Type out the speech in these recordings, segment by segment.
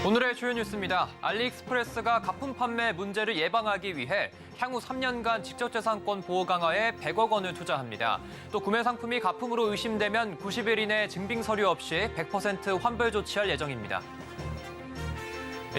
오늘의 주요 뉴스입니다. 알리익스프레스가 가품 판매 문제를 예방하기 위해 향후 3년간 직접재산권 보호 강화에 100억 원을 투자합니다. 또 구매 상품이 가품으로 의심되면 90일 이내 증빙 서류 없이 100% 환불 조치할 예정입니다.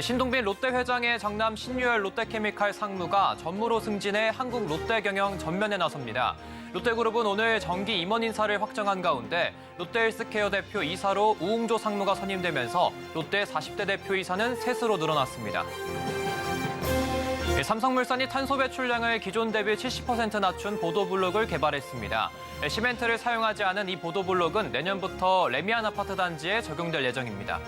신동빈 롯데 회장의 장남 신유열 롯데케미칼 상무가 전무로 승진해 한국 롯데경영 전면에 나섭니다. 롯데그룹은 오늘 정기 임원 인사를 확정한 가운데 롯데헬스케어 대표 이사로 우웅조 상무가 선임되면서 롯데 40대 대표이사는 셋으로 늘어났습니다. 삼성물산이 탄소 배출량을 기존 대비 70% 낮춘 보도블록을 개발했습니다. 시멘트를 사용하지 않은 이 보도블록은 내년부터 레미안 아파트 단지에 적용될 예정입니다.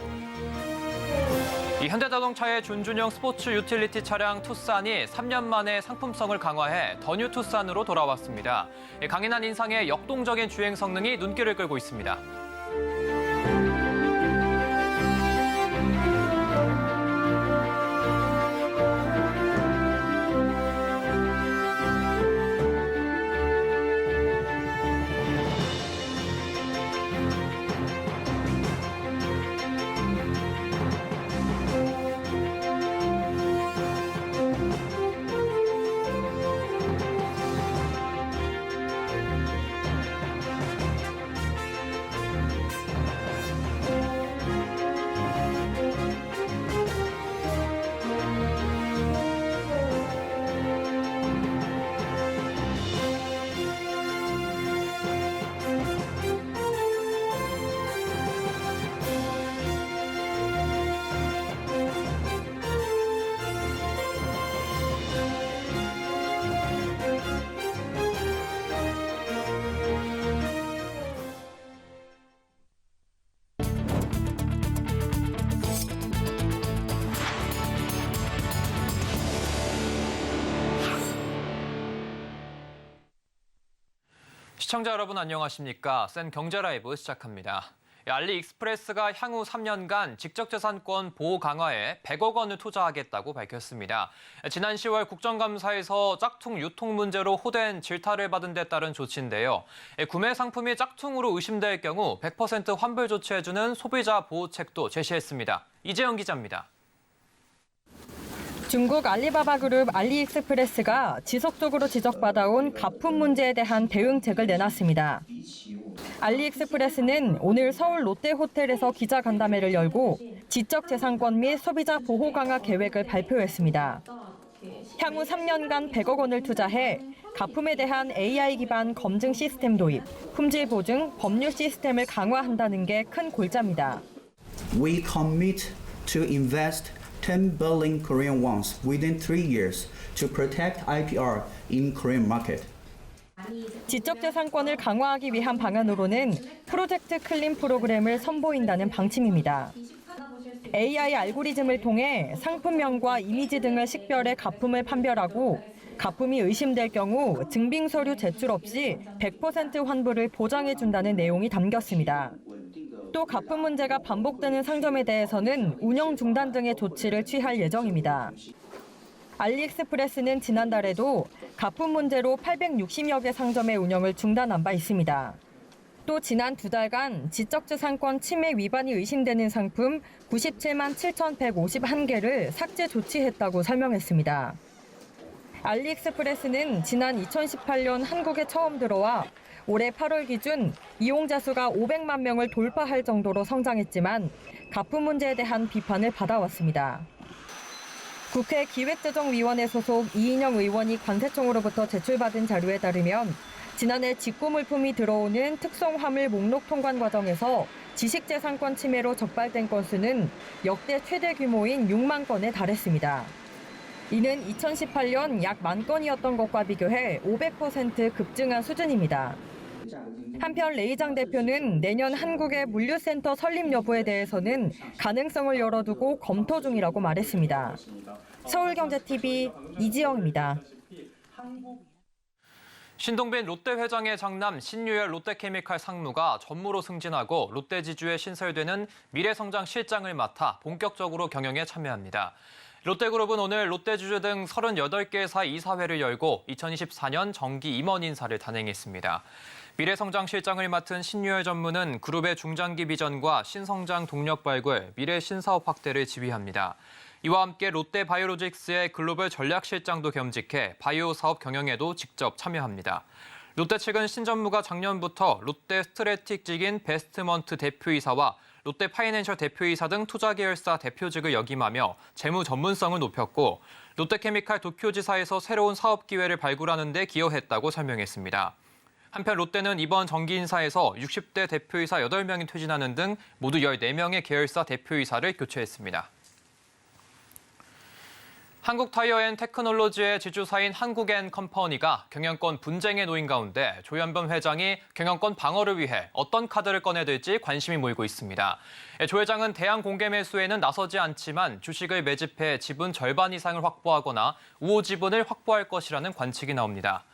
현대자동차의 준준형 스포츠 유틸리티 차량 투싼이 3년 만에 상품성을 강화해 더 뉴 투싼으로 돌아왔습니다. 강인한 인상에 역동적인 주행 성능이 눈길을 끌고 있습니다. 시청자 여러분 안녕하십니까? 센 경제라이브 시작합니다. 알리익스프레스가 향후 3년간 직접재산권 보호 강화에 100억 원을 투자하겠다고 밝혔습니다. 지난 10월 국정감사에서 짝퉁 유통 문제로 호된 질타를 받은 데 따른 조치인데요. 구매 상품이 짝퉁으로 의심될 경우 100% 환불 조치해주는 소비자 보호책도 제시했습니다. 이재영 기자입니다. 중국 알리바바 그룹 알리익스프레스가 지속적으로 지적받아온 가품 문제에 대한 대응책을 내놨습니다. 알리익스프레스는 오늘 서울 롯데호텔에서 기자간담회를 열고 지적재산권 및 소비자 보호 강화 계획을 발표했습니다. 향후 3년간 100억 원을 투자해 가품에 대한 AI 기반 검증 시스템 도입, 품질 보증, 법률 시스템을 강화한다는 게 큰 골자입니다. We commit to invest 10 billion Korean wons within 3 years to protect IPR in Korean market. 지적재산권을 강화하기 위한 방안으로는 프로젝트 클린 프로그램을 선보인다는 방침입니다. AI 알고리즘을 통해 상품명과 이미지 등을 식별해 가품을 판별하고 가품이 의심될 경우 증빙 서류 제출 없이 100% 환불을 보장해준다는 내용이 담겼습니다. 또 가품 문제가 반복되는 상점에 대해서는 운영 중단 등의 조치를 취할 예정입니다. 알리익스프레스는 지난달에도 가품 문제로 860여 개 상점의 운영을 중단한 바 있습니다. 또 지난 2달간 지적재산권 침해 위반이 의심되는 상품 97만 7,151개를 삭제 조치했다고 설명했습니다. 알리익스프레스는 지난 2018년 한국에 처음 들어와 올해 8월 기준 이용자 수가 500만 명을 돌파할 정도로 성장했지만 가품 문제에 대한 비판을 받아왔습니다. 국회 기획재정위원회 소속 이인영 의원이 관세청으로부터 제출받은 자료에 따르면 지난해 직구물품이 들어오는 특송화물 목록 통관 과정에서 지식재산권 침해로 적발된 건수는 역대 최대 규모인 6만 건에 달했습니다. 이는 2018년 약 1만 건이었던 것과 비교해 500% 급증한 수준입니다. 한편 레이장 대표는 내년 한국의 물류센터 설립 여부에 대해서는 가능성을 열어두고 검토 중이라고 말했습니다. 서울경제TV 이지영입니다. 신동빈 롯데 회장의 장남 신유열 롯데케미칼 상무가 전무로 승진하고 롯데지주에 신설되는 미래성장 실장을 맡아 본격적으로 경영에 참여합니다. 롯데그룹은 오늘 롯데주주 등 38개사 이사회를 열고 2024년 정기 임원 인사를 단행했습니다. 미래성장실장을 맡은 신유열 전무는 그룹의 중장기 비전과 신성장 동력 발굴, 미래 신사업 확대를 지휘합니다. 이와 함께 롯데바이오로직스의 글로벌 전략실장도 겸직해 바이오 사업 경영에도 직접 참여합니다. 롯데 측은 신 전무가 작년부터 롯데 스트래틱직인 베스트먼트 대표이사와 롯데 파이낸셜 대표이사 등 투자 계열사 대표직을 역임하며 재무 전문성을 높였고 롯데케미칼 도쿄지사에서 새로운 사업 기회를 발굴하는 데 기여했다고 설명했습니다. 한편 롯데는 이번 정기 인사에서 60대 대표이사 8명이 퇴진하는 등 모두 14명의 계열사 대표이사를 교체했습니다. 한국타이어앤테크놀로지의 지주사인 한국앤컴퍼니가 경영권 분쟁에 놓인 가운데 조현범 회장이 경영권 방어를 위해 어떤 카드를 꺼내들지 관심이 모이고 있습니다. 조 회장은 대항 공개 매수에는 나서지 않지만 주식을 매집해 지분 절반 이상을 확보하거나 우호 지분을 확보할 것이라는 관측이 나옵니다.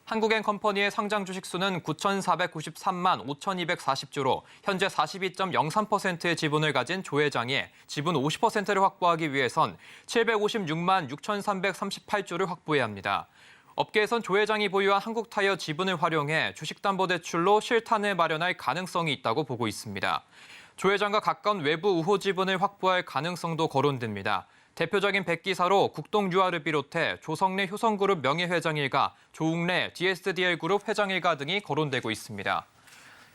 한국앤컴퍼니의 상장 주식 수는 9,493만 5,240주로 현재 42.03%의 지분을 가진 조 회장이 지분 50%를 확보하기 위해선 756만 6,338주를 확보해야 합니다. 업계에선 조 회장이 보유한 한국타이어 지분을 활용해 주식담보대출로 실탄을 마련할 가능성이 있다고 보고 있습니다. 조 회장과 가까운 외부 우호 지분을 확보할 가능성도 거론됩니다. 대표적인 백기사로 국동유아를 비롯해 조성래 효성그룹 명예회장 일가, 조웅래 DSDL그룹 회장 일가 등이 거론되고 있습니다.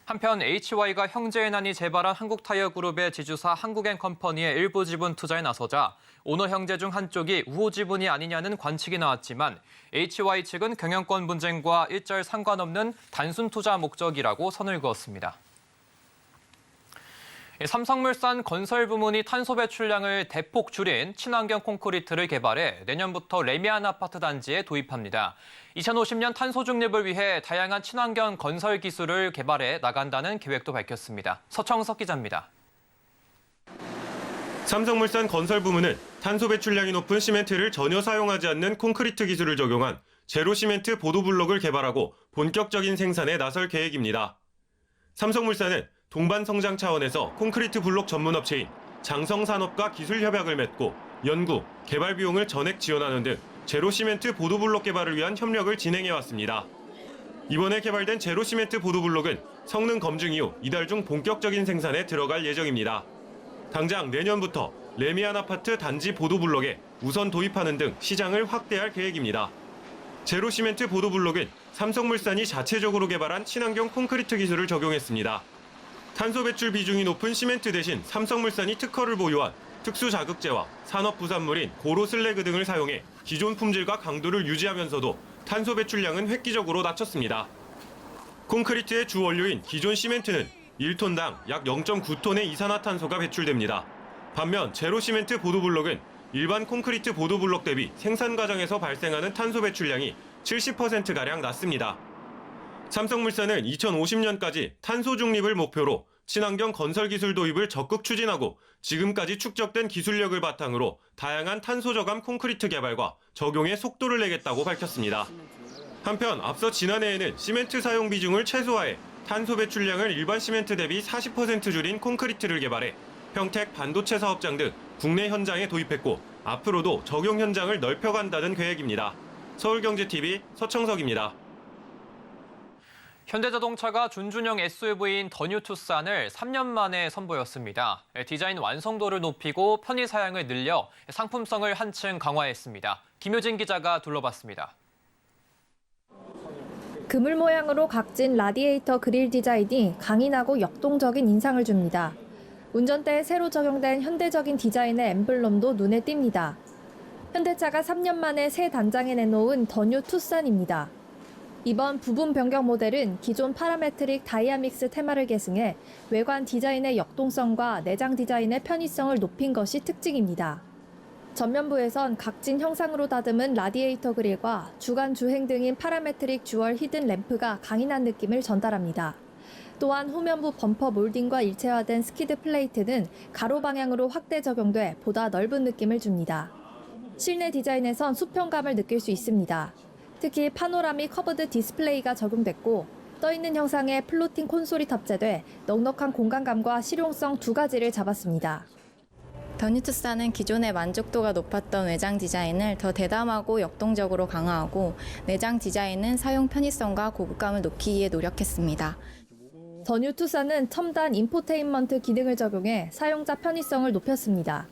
한편 HY가 형제애난이 재발한 한국타이어그룹의 지주사 한국앤컴퍼니의 일부 지분 투자에 나서자 오너 형제 중 한쪽이 우호 지분이 아니냐는 관측이 나왔지만 HY 측은 경영권 분쟁과 일절 상관없는 단순 투자 목적이라고 선을 그었습니다. 삼성물산 건설 부문이 탄소 배출량을 대폭 줄인 친환경 콘크리트를 개발해 내년부터 레미안 아파트 단지에 도입합니다. 2050년 탄소 중립을 위해 다양한 친환경 건설 기술을 개발해 나간다는 계획도 밝혔습니다. 서청석 기자입니다. 삼성물산 건설 부문은 탄소 배출량이 높은 시멘트를 전혀 사용하지 않는 콘크리트 기술을 적용한 제로 시멘트 보도블록을 개발하고 본격적인 생산에 나설 계획입니다. 삼성물산은 동반 성장 차원에서 콘크리트 블록 전문 업체인 장성산업과 기술 협약을 맺고 연구, 개발 비용을 전액 지원하는 등 제로 시멘트 보도블록 개발을 위한 협력을 진행해 왔습니다. 이번에 개발된 제로 시멘트 보도블록은 성능 검증 이후 이달 중 본격적인 생산에 들어갈 예정입니다. 당장 내년부터 레미안 아파트 단지 보도블록에 우선 도입하는 등 시장을 확대할 계획입니다. 제로 시멘트 보도블록은 삼성물산이 자체적으로 개발한 친환경 콘크리트 기술을 적용했습니다. 탄소 배출 비중이 높은 시멘트 대신 삼성물산이 특허를 보유한 특수 자극제와 산업 부산물인 고로 슬래그 등을 사용해 기존 품질과 강도를 유지하면서도 탄소 배출량은 획기적으로 낮췄습니다. 콘크리트의 주 원료인 기존 시멘트는 1톤당 약 0.9톤의 이산화탄소가 배출됩니다. 반면 제로 시멘트 보도블록은 일반 콘크리트 보도블록 대비 생산 과정에서 발생하는 탄소 배출량이 70%가량 낮습니다. 삼성물산은 2050년까지 탄소 중립을 목표로 친환경 건설 기술 도입을 적극 추진하고 지금까지 축적된 기술력을 바탕으로 다양한 탄소 저감 콘크리트 개발과 적용에 속도를 내겠다고 밝혔습니다. 한편 앞서 지난해에는 시멘트 사용 비중을 최소화해 탄소 배출량을 일반 시멘트 대비 40% 줄인 콘크리트를 개발해 평택 반도체 사업장 등 국내 현장에 도입했고 앞으로도 적용 현장을 넓혀간다는 계획입니다. 서울경제TV 서청석입니다. 현대자동차가 준준형 SUV인 더뉴 투싼을 3년 만에 선보였습니다. 디자인 완성도를 높이고 편의 사양을 늘려 상품성을 한층 강화했습니다. 김효진 기자가 둘러봤습니다. 그물 모양으로 각진 라디에이터 그릴 디자인이 강인하고 역동적인 인상을 줍니다. 운전대에 새로 적용된 현대적인 디자인의 엠블럼도 눈에 띕니다. 현대차가 3년 만에 새 단장에 내놓은 더뉴 투싼입니다. 이번 부분 변경 모델은 기존 파라메트릭 다이아믹스 테마를 계승해 외관 디자인의 역동성과 내장 디자인의 편의성을 높인 것이 특징입니다. 전면부에선 각진 형상으로 다듬은 라디에이터 그릴과 주간 주행 등인 파라메트릭 듀얼 히든 램프가 강인한 느낌을 전달합니다. 또한 후면부 범퍼 몰딩과 일체화된 스키드 플레이트는 가로 방향으로 확대 적용돼 보다 넓은 느낌을 줍니다. 실내 디자인에선 수평감을 느낄 수 있습니다. 특히 파노라믹 커브드 디스플레이가 적용됐고 떠있는 형상의 플로팅 콘솔이 탑재돼 넉넉한 공간감과 실용성 두 가지를 잡았습니다. 더뉴투사는 기존의 만족도가 높았던 외장 디자인을 더 대담하고 역동적으로 강화하고 내장 디자인은 사용 편의성과 고급감을 높이기에 노력했습니다. 더뉴투사는 첨단 인포테인먼트 기능을 적용해 사용자 편의성을 높였습니다.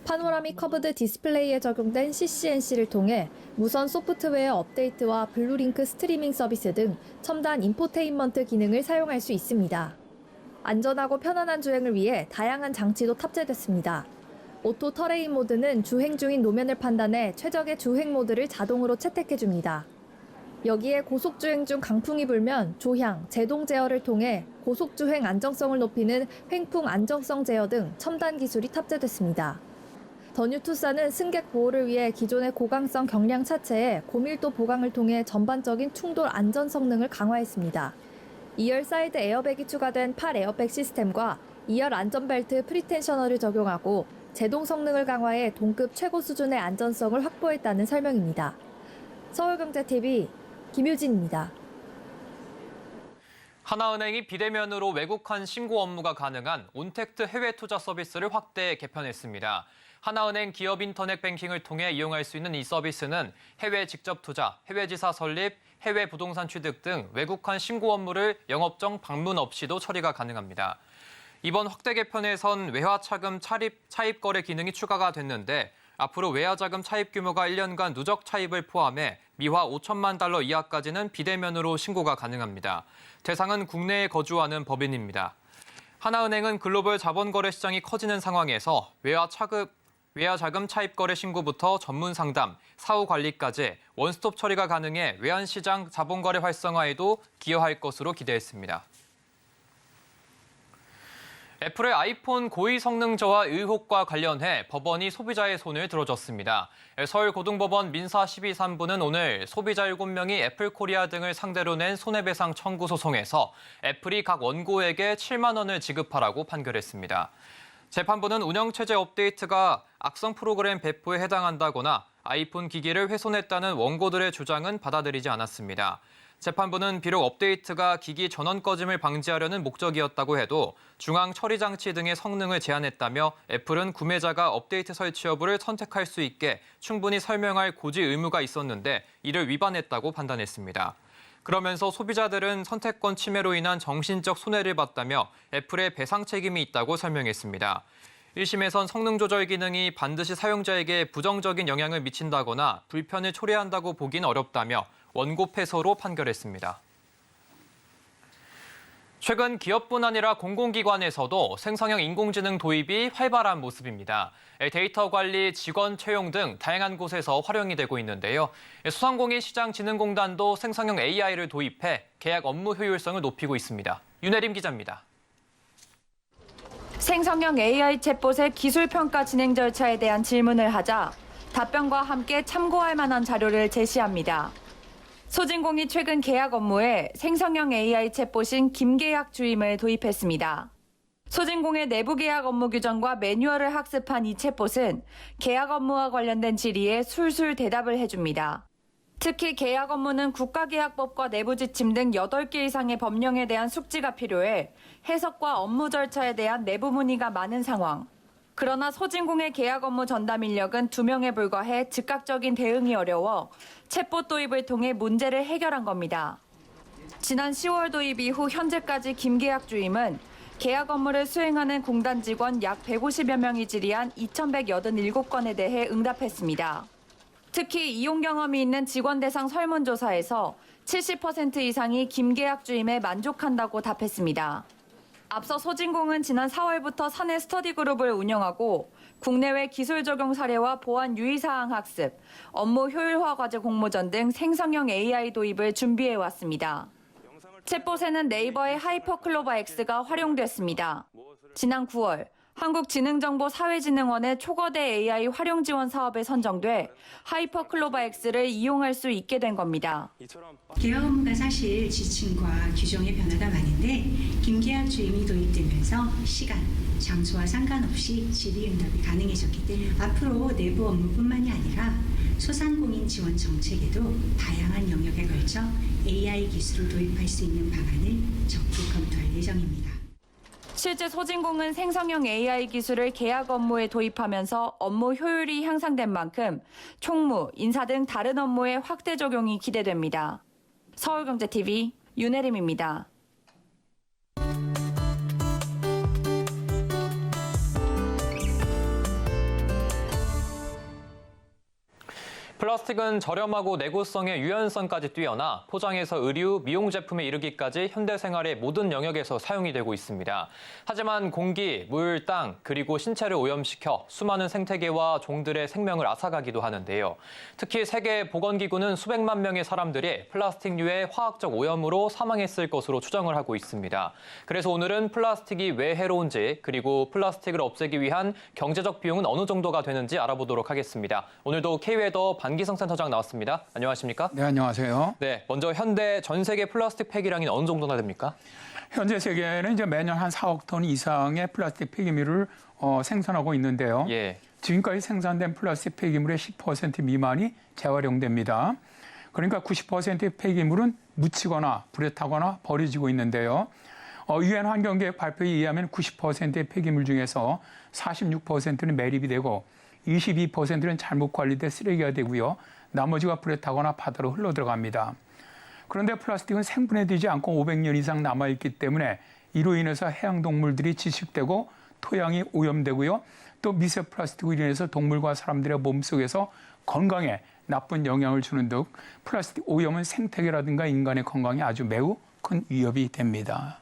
파노라믹 커브드 디스플레이에 적용된 CCNC를 통해 무선 소프트웨어 업데이트와 블루링크 스트리밍 서비스 등 첨단 인포테인먼트 기능을 사용할 수 있습니다. 안전하고 편안한 주행을 위해 다양한 장치도 탑재됐습니다. 오토 터레인 모드는 주행 중인 노면을 판단해 최적의 주행 모드를 자동으로 채택해줍니다. 여기에 고속주행 중 강풍이 불면 조향, 제동 제어를 통해 고속주행 안정성을 높이는 횡풍 안정성 제어 등 첨단 기술이 탑재됐습니다. 더뉴투사는 승객 보호를 위해 기존의 고강성 경량 차체에 고밀도 보강을 통해 전반적인 충돌 안전 성능을 강화했습니다. 2열 사이드 에어백이 추가된 8 에어백 시스템과 2열 안전벨트 프리텐셔너를 적용하고 제동 성능을 강화해 동급 최고 수준의 안전성을 확보했다는 설명입니다. 서울경제TV 김유진입니다. 하나은행이 비대면으로 외국환 신고 업무가 가능한 온택트 해외 투자 서비스를 확대 개편했습니다. 하나은행 기업 인터넷 뱅킹을 통해 이용할 수 있는 이 서비스는 해외 직접 투자, 해외 지사 설립, 해외 부동산 취득 등 외국환 신고 업무를 영업정 방문 없이도 처리가 가능합니다. 이번 확대 개편에선 외화차금 차입 거래 기능이 추가가 됐는데 앞으로 외화자금 차입 규모가 1년간 누적 차입을 포함해 미화 5천만 달러 이하까지는 비대면으로 신고가 가능합니다. 대상은 국내에 거주하는 법인입니다. 하나은행은 글로벌 자본거래 시장이 커지는 상황에서 외화자금 차입 거래 신고부터 전문 상담, 사후 관리까지 원스톱 처리가 가능해 외환시장 자본거래 활성화에도 기여할 것으로 기대했습니다. 애플의 아이폰 고의 성능 저하 의혹과 관련해 법원이 소비자의 손을 들어줬습니다. 서울고등법원 민사 12.3부는 오늘 소비자 7명이 애플코리아 등을 상대로 낸 손해배상 청구 소송에서 애플이 각 원고에게 7만 원을 지급하라고 판결했습니다. 재판부는 운영체제 업데이트가 악성 프로그램 배포에 해당한다거나 아이폰 기기를 훼손했다는 원고들의 주장은 받아들이지 않았습니다. 재판부는 비록 업데이트가 기기 전원 꺼짐을 방지하려는 목적이었다고 해도 중앙 처리 장치 등의 성능을 제한했다며 애플은 구매자가 업데이트 설치 여부를 선택할 수 있게 충분히 설명할 고지 의무가 있었는데 이를 위반했다고 판단했습니다. 그러면서 소비자들은 선택권 침해로 인한 정신적 손해를 봤다며 애플의 배상 책임이 있다고 설명했습니다. 1심에선 성능 조절 기능이 반드시 사용자에게 부정적인 영향을 미친다거나 불편을 초래한다고 보긴 어렵다며 원고 패소로 판결했습니다. 최근 기업뿐 아니라 공공기관에서도 생성형 인공지능 도입이 활발한 모습입니다. 데이터 관리, 직원 채용 등 다양한 곳에서 활용이 되고 있는데요. 소상공인시장진흥공단도 생성형 AI를 도입해 계약 업무 효율성을 높이고 있습니다. 윤혜림 기자입니다. 생성형 AI 챗봇의 기술평가 진행 절차에 대한 질문을 하자 답변과 함께 참고할 만한 자료를 제시합니다. 소진공이 최근 계약 업무에 생성형 AI 챗봇인 김계약 주임을 도입했습니다. 소진공의 내부 계약 업무 규정과 매뉴얼을 학습한 이 챗봇은 계약 업무와 관련된 질의에 술술 대답을 해줍니다. 특히 계약 업무는 국가계약법과 내부 지침 등 8개 이상의 법령에 대한 숙지가 필요해 해석과 업무 절차에 대한 내부 문의가 많은 상황. 그러나 소진공의 계약 업무 전담 인력은 2명에 불과해 즉각적인 대응이 어려워 챗봇 도입을 통해 문제를 해결한 겁니다. 지난 10월 도입 이후 현재까지 김계약 주임은 계약 업무를 수행하는 공단 직원 약 150여 명이 질의한 2,187건에 대해 응답했습니다. 특히 이용 경험이 있는 직원 대상 설문조사에서 70% 이상이 김계약 주임에 만족한다고 답했습니다. 앞서 소진공은 지난 4월부터 사내 스터디 그룹을 운영하고 국내외 기술 적용 사례와 보안 유의사항 학습, 업무 효율화 과제 공모전 등 생성형 AI 도입을 준비해 왔습니다. 챗봇에는 네이버의 하이퍼클로바 X가 활용됐습니다. 지난 9월 한국지능정보사회진흥원의 초거대 AI 활용 지원 사업에 선정돼 하이퍼클로바 X를 이용할 수 있게 된 겁니다. 계약 업무가 사실 지침과 규정의 변화가 많은데 김계약 주임이 도입되면서 시간, 장소와 상관없이 질의응답이 가능해졌기 때문에 앞으로 내부 업무뿐만이 아니라 소상공인 지원 정책에도 다양한 영역에 걸쳐 AI 기술을 도입할 수 있는 방안을 적극 검토할 예정입니다. 실제 소진공은 생성형 AI 기술을 계약 업무에 도입하면서 업무 효율이 향상된 만큼 총무, 인사 등 다른 업무에 확대 적용이 기대됩니다. 서울경제TV 윤혜림입니다. 플라스틱은 저렴하고 내구성의 유연성까지 뛰어나 포장에서 의류, 미용 제품에 이르기까지 현대 생활의 모든 영역에서 사용이 되고 있습니다. 하지만 공기, 물, 땅, 그리고 신체를 오염시켜 수많은 생태계와 종들의 생명을 앗아가기도 하는데요. 특히 세계 보건기구는 수백만 명의 사람들이 플라스틱류의 화학적 오염으로 사망했을 것으로 추정을 하고 있습니다. 그래서 오늘은 플라스틱이 왜 해로운지, 그리고 플라스틱을 없애기 위한 경제적 비용은 어느 정도가 되는지 알아보도록 하겠습니다. 오늘도 K웨더 안기성 센터장 나왔습니다. 안녕하십니까? 네, 안녕하세요. 네, 먼저 현대 전 세계 플라스틱 폐기량이 어느 정도나 됩니까? 현재 세계는 이제 매년 한 4억 톤 이상의 플라스틱 폐기물을 생산하고 있는데요. 예. 지금까지 생산된 플라스틱 폐기물의 10% 미만이 재활용됩니다. 그러니까 90%의 폐기물은 묻히거나 불에 타거나 버려지고 있는데요. 유엔 환경계획 발표에 의하면 90%의 폐기물 중에서 46%는 매립이 되고 22%는 잘못 관리돼 쓰레기가 되고요. 나머지가 불에 타거나 바다로 흘러들어갑니다. 그런데 플라스틱은 생분해되지 않고 500년 이상 남아있기 때문에 이로 인해서 해양동물들이 지식되고 토양이 오염되고요. 또 미세 플라스틱으로 인해서 동물과 사람들의 몸속에서 건강에 나쁜 영향을 주는 등 플라스틱 오염은 생태계라든가 인간의 건강에 아주 매우 큰 위협이 됩니다.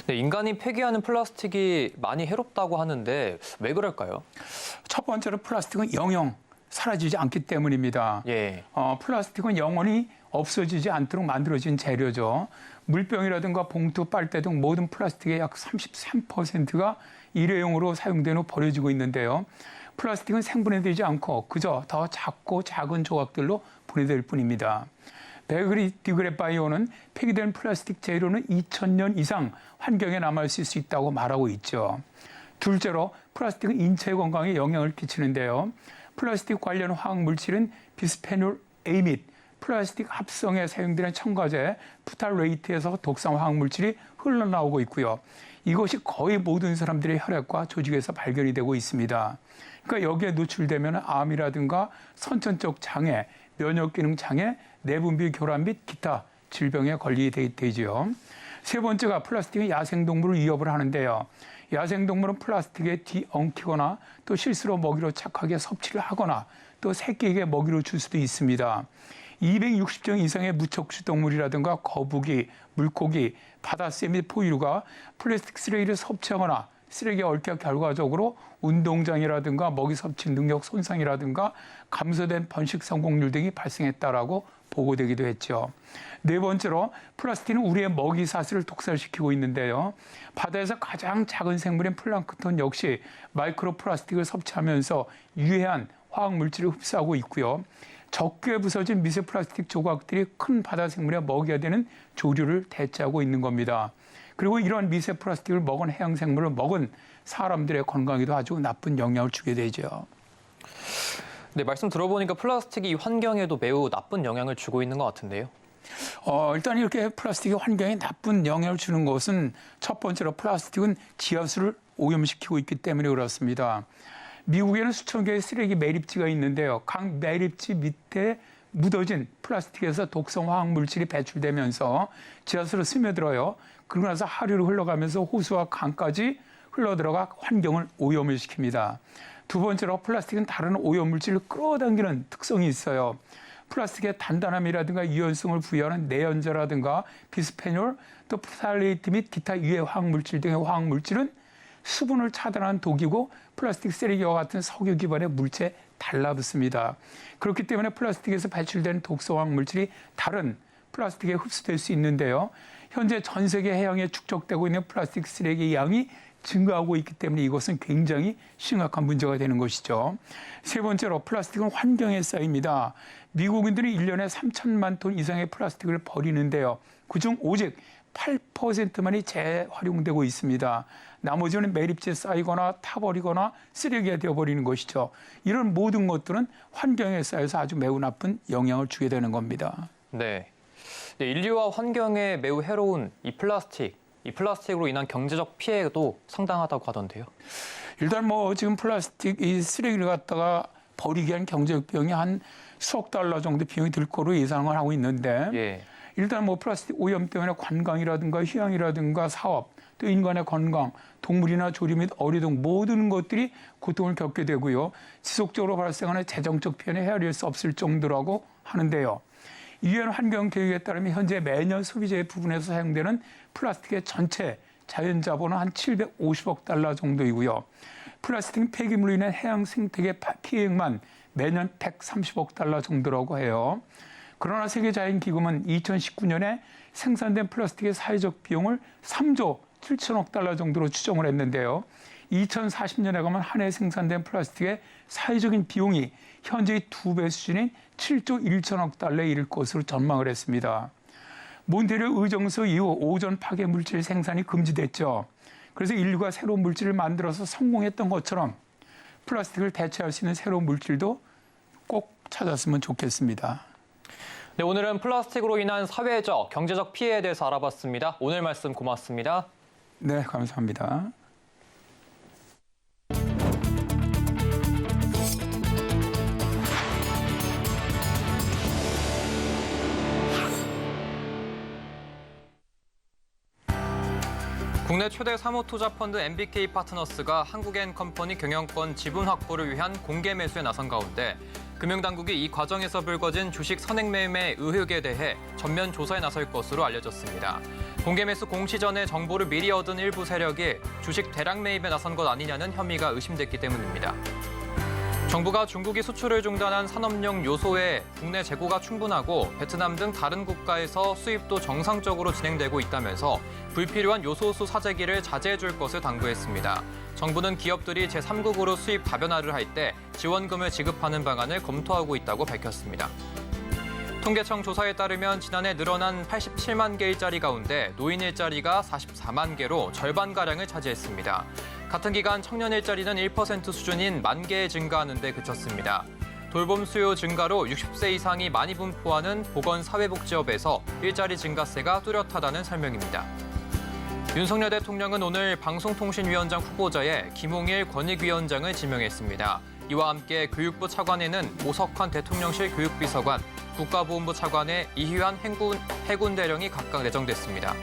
네, 인간이 폐기하는 플라스틱이 많이 해롭다고 하는데 왜 그럴까요? 첫 번째로 플라스틱은 영영 사라지지 않기 때문입니다. 예. 플라스틱은 영원히 없어지지 않도록 만들어진 재료죠. 물병이라든가 봉투, 빨대 등 모든 플라스틱의 약 33%가 일회용으로 사용된 후 버려지고 있는데요. 플라스틱은 생분해되지 않고 그저 더 작고 작은 조각들로 분해될 뿐입니다. 베그리디그랩바이오는 폐기된 플라스틱 재료는 2000년 이상 환경에 남아있을 수 있다고 말하고 있죠. 둘째로 플라스틱은 인체 건강에 영향을 끼치는데요. 플라스틱 관련 화학 물질은 비스페놀 A 및 플라스틱 합성에 사용되는 첨가제 프탈레이트에서 독성 화학 물질이 흘러나오고 있고요. 이것이 거의 모든 사람들의 혈액과 조직에서 발견이 되고 있습니다. 그러니까 여기에 노출되면 암이라든가 선천적 장애, 면역기능 장애, 내분비 교란 및 기타 질병에 걸리게 되죠. 세 번째가 플라스틱이 야생동물을 위협을 하는데요. 야생동물은 플라스틱에 뒤엉키거나 또 실수로 먹이로 착하게 섭취를 하거나 또 새끼에게 먹이로 줄 수도 있습니다. 260종 이상의 무척추 동물이라든가 거북이, 물고기, 바다새 및 포유류가 플라스틱 쓰레기를 섭취하거나 쓰레기에 얽혀 결과적으로 운동장애라든가 먹이 섭취 능력 손상이라든가 감소된 번식 성공률 등이 발생했다라고 보고되기도 했죠. 네 번째로 플라스틱은 우리의 먹이 사슬을 독살시키고 있는데요. 바다에서 가장 작은 생물인 플랑크톤 역시 마이크로 플라스틱을 섭취하면서 유해한 화학 물질을 흡수하고 있고요. 적게 부서진 미세 플라스틱 조각들이 큰 바다 생물의 먹이가 되는 조류를 대체하고 있는 겁니다. 그리고 이런 미세 플라스틱을 먹은 해양 생물을 먹은 사람들의 건강에도 아주 나쁜 영향을 주게 되죠. 네, 말씀 들어보니까 플라스틱이 환경에도 매우 나쁜 영향을 주고 있는 것 같은데요. 일단 이렇게 플라스틱이 환경에 나쁜 영향을 주는 것은 첫 번째로 플라스틱은 지하수를 오염시키고 있기 때문에 그렇습니다. 미국에는 수천 개의 쓰레기 매립지가 있는데요. 각 매립지 밑에 묻어진 플라스틱에서 독성 화학 물질이 배출되면서 지하수로 스며들어요. 그러고 나서 하류로 흘러가면서 호수와 강까지 흘러들어가 환경을 오염을 시킵니다. 두 번째로 플라스틱은 다른 오염물질을 끌어당기는 특성이 있어요. 플라스틱의 단단함이라든가 유연성을 부여하는 내연자라든가 비스페놀, 또 프탈레이트 및 기타 유해 화학물질 등의 화학물질은 수분을 차단하는 독이고 플라스틱 쓰레기와 같은 석유 기반의 물체에 달라붙습니다. 그렇기 때문에 플라스틱에서 배출되는 독소화학 물질이 다른 플라스틱에 흡수될 수 있는데요. 현재 전 세계 해양에 축적되고 있는 플라스틱 쓰레기 양이 증가하고 있기 때문에 이것은 굉장히 심각한 문제가 되는 것이죠. 세 번째로 플라스틱은 환경에 쌓입니다. 미국인들이 1년에 3천만 톤 이상의 플라스틱을 버리는데요. 그중 오직 8%만이 재활용되고 있습니다. 나머지는 매립지에 쌓이거나 타버리거나 쓰레기가 되어버리는 것이죠. 이런 모든 것들은 환경에 쌓여서 아주 매우 나쁜 영향을 주게 되는 겁니다. 네. 인류와 환경에 매우 해로운 이 플라스틱. 이 플라스틱으로 인한 경제적 피해도 상당하다고 하던데요. 일단 지금 플라스틱 이 쓰레기를 갖다가 버리기 위한 경제적 비용이 한 수억 달러 정도 비용이 들 거로 예상을 하고 있는데 예. 일단 플라스틱 오염 때문에 관광이라든가 휴양이라든가 사업, 또 인간의 건강, 동물이나 조리 및 어리 등 모든 것들이 고통을 겪게 되고요. 지속적으로 발생하는 재정적 피해는 헤아릴 수 없을 정도라고 하는데요. 유엔 환경 계획에 따르면 현재 매년 소비재 부분에서 사용되는 플라스틱의 전체 자연 자본은 한 750억 달러 정도이고요. 플라스틱 폐기물로 인한 해양 생태계 피해액만 매년 130억 달러 정도라고 해요. 그러나 세계자연기금은 2019년에 생산된 플라스틱의 사회적 비용을 3조 7천억 달러 정도로 추정을 했는데요. 2040년에 가면 한 해 생산된 플라스틱의 사회적인 비용이 현재의 2배 수준인 7조 1천억 달러에 이를 것으로 전망을 했습니다. 몬트리올 의정서 이후 오존 파괴 물질 생산이 금지됐죠. 그래서 인류가 새로운 물질을 만들어서 성공했던 것처럼 플라스틱을 대체할 수 있는 새로운 물질도 꼭 찾았으면 좋겠습니다. 네, 오늘은 플라스틱으로 인한 사회적, 경제적 피해에 대해서 알아봤습니다. 오늘 말씀 고맙습니다. 네, 감사합니다. 국내 최대 사모투자펀드 MBK 파트너스가 한국엔컴퍼니 경영권 지분 확보를 위한 공개 매수에 나선 가운데 금융당국이 이 과정에서 불거진 주식 선행 매매 의혹에 대해 전면 조사에 나설 것으로 알려졌습니다. 공개 매수 공시 전에 정보를 미리 얻은 일부 세력이 주식 대량 매입에 나선 것 아니냐는 혐의가 의심됐기 때문입니다. 정부가 중국이 수출을 중단한 산업용 요소에 국내 재고가 충분하고 베트남 등 다른 국가에서 수입도 정상적으로 진행되고 있다면서 불필요한 요소수 사재기를 자제해 줄 것을 당부했습니다. 정부는 기업들이 제3국으로 수입 다변화를 할 때 지원금을 지급하는 방안을 검토하고 있다고 밝혔습니다. 통계청 조사에 따르면 지난해 늘어난 87만 개 일자리 가운데 노인 일자리가 44만 개로 절반가량을 차지했습니다. 같은 기간 청년 일자리는 1% 수준인 1만 개 증가하는 데 그쳤습니다. 돌봄 수요 증가로 60세 이상이 많이 분포하는 보건사회복지업에서 일자리 증가세가 뚜렷하다는 설명입니다. 윤석열 대통령은 오늘 방송통신위원장 후보자에 김홍일 권익위원장을 지명했습니다. 이와 함께 교육부 차관에는 오석환 대통령실 교육비서관, 국가보훈부 차관에 이휘환 해군대령이 각각 내정됐습니다.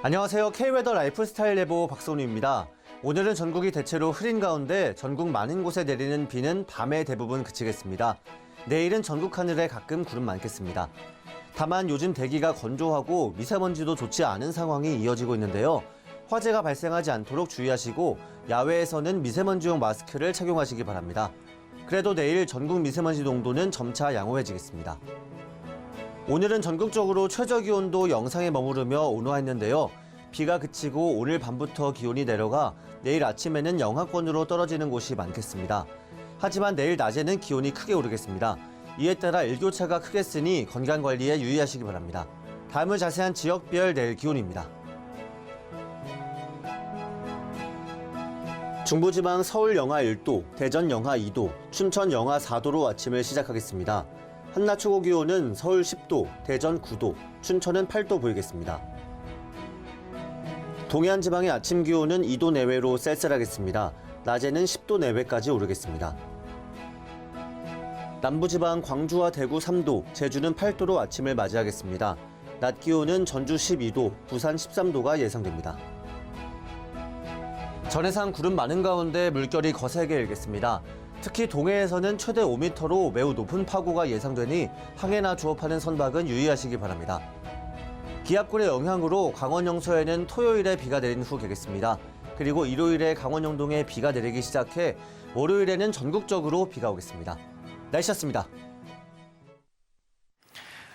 안녕하세요. K웨더 라이프스타일 예보 박선우입니다. 오늘은 전국이 대체로 흐린 가운데 전국 많은 곳에 내리는 비는 밤에 대부분 그치겠습니다. 내일은 전국 하늘에 가끔 구름 많겠습니다. 다만 요즘 대기가 건조하고 미세먼지도 좋지 않은 상황이 이어지고 있는데요. 화재가 발생하지 않도록 주의하시고 야외에서는 미세먼지용 마스크를 착용하시기 바랍니다. 그래도 내일 전국 미세먼지 농도는 점차 양호해지겠습니다. 오늘은 전국적으로 최저기온도 영상에 머무르며 온화했는데요. 비가 그치고 오늘 밤부터 기온이 내려가 내일 아침에는 영하권으로 떨어지는 곳이 많겠습니다. 하지만 내일 낮에는 기온이 크게 오르겠습니다. 이에 따라 일교차가 크겠으니 건강관리에 유의하시기 바랍니다. 다음은 자세한 지역별 내일 기온입니다. 중부지방 서울 영하 1도, 대전 영하 2도, 춘천 영하 4도로 아침을 시작하겠습니다. 한낮 최고 기온은 서울 10도, 대전 9도, 춘천은 8도 보이겠습니다. 동해안 지방의 아침 기온은 2도 내외로 쌀쌀하겠습니다. 낮에는 10도 내외까지 오르겠습니다. 남부지방 광주와 대구 3도, 제주는 8도로 아침을 맞이하겠습니다. 낮 기온은 전주 12도, 부산 13도가 예상됩니다. 전해상 구름 많은 가운데 물결이 거세게 일겠습니다. 특히 동해에서는 최대 5m로 매우 높은 파고가 예상되니 항해나 조업하는 선박은 유의하시기 바랍니다. 기압골의 영향으로 강원 영서에는 토요일에 비가 내린 후 개겠습니다. 그리고 일요일에 강원 영동에 비가 내리기 시작해 월요일에는 전국적으로 비가 오겠습니다. 날씨였습니다.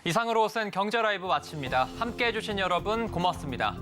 이상으로 센 경제 라이브 마칩니다. 함께해 주신 여러분 고맙습니다.